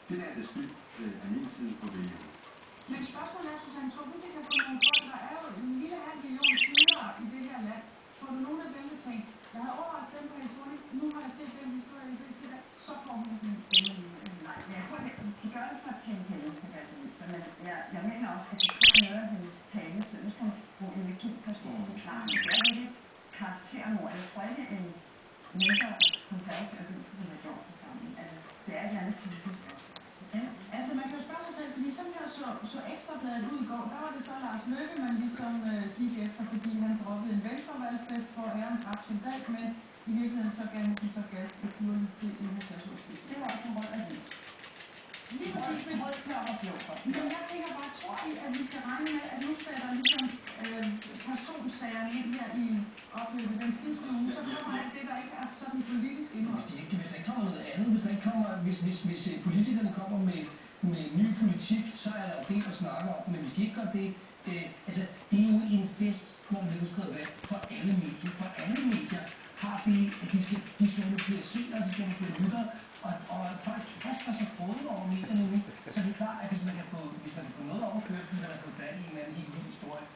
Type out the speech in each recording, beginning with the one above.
Det der er spild af min tid på vælgerne. Men spørgsmålet er, Susanne, tror du, det kan få nogle folk, der er jo en lille halv million tidligere i det her land. Tror du nogen af dem, der tænker, jeg havde overrasket dem på Helle Thorning, nu har jeg set den historie i det til det, så får hun sådan en stemme i. Nej, jeg tror, de gør det for at tjene penge til deres minister, men jeg mener også, at det tror noget af hendes tale, så nu skal hun bruge energi på at skulle forklare. Det er lidt karaktermord. Jeg tror ikke, en mindre konservativ avis, som har gjort det sammen. Altså, det er et eller andet politisk også. Ja, altså man kan jo spørge sig selv, fordi sådan her så Ekstrabladet ud i går, der var det så Lars Løkke, man ligesom gik efter, fordi han droppede en venstrevalgfest for æren dræbt soldat, men i virkeligheden så gav han så gas et hurtigt til en husarslåsfest. Det var også en rød avis. Lige præcis, men rød klør og blå. Men jeg tænker bare, tror I, at vi skal regne med, at nu sætter ligesom personsagerne ind her i opløbet den sidste uge, så kommer alt det, der ikke er sådan politisk indhold. Hvis der ikke kommer noget andet, hvis politikerne kommer med ny politik, så er der jo det at snakke om, men hvis de ikke gør det, altså det er jo en fest, når man udskriver valg for alle medier. For alle medier har det, at de skal have flere seere, de skal have flere lyttere, og folk kaster sig frode over medierne nu, så det er klart, at hvis man kan få noget overkørt, hvis man kan få fat i en anden historie,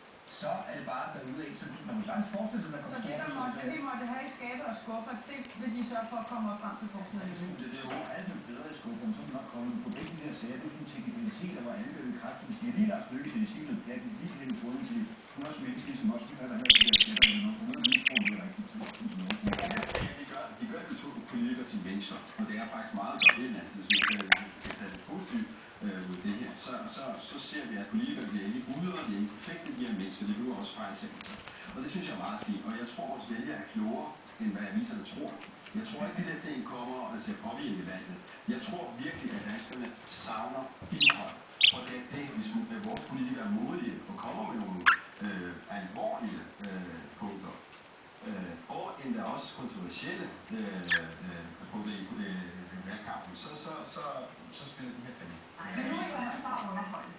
så er det bare at gøre ud af, så man må sagtens forestille sig, at Så det, de måtte have i skabe og skuffer, det vil de sørge for at komme op frem til forslaget. Det er jo altid bedre i skufferne, så er det nok kommet på begge de her sager. Det er sådan teknikaliteter, hvor alle bliver kraftigt. Vi siger lige Lars Løkke til de sige noget pjat, lige til Helle Thorning til hun er også menneskelig som også, vi falder her til at sætte noget, for noget lige får det rigtigt til de gør det to politikere til venstre, og det er faktisk meget godt det, at hvis vi skal tage det positivt ud det her, så ser vi, at politikere bliver ikke ude, og det er ikke perfekte, de her mennesker, de bliver også fejltænkelser. Og det synes jeg er meget fint, og jeg tror også, at vælgere er klogere, end hvad aviserne tror. Jeg tror ikke, det der ting kommer til at påvirke valget. Jeg tror virkelig, at danskerne savner indhold. Og det er det, hvis vores politikere er modige og kommer med nogle alvorlige punkter, og endda også kontroversielle punkter i valgkampen, så spiller de her penge. Men nu er jeg også bare underholdt.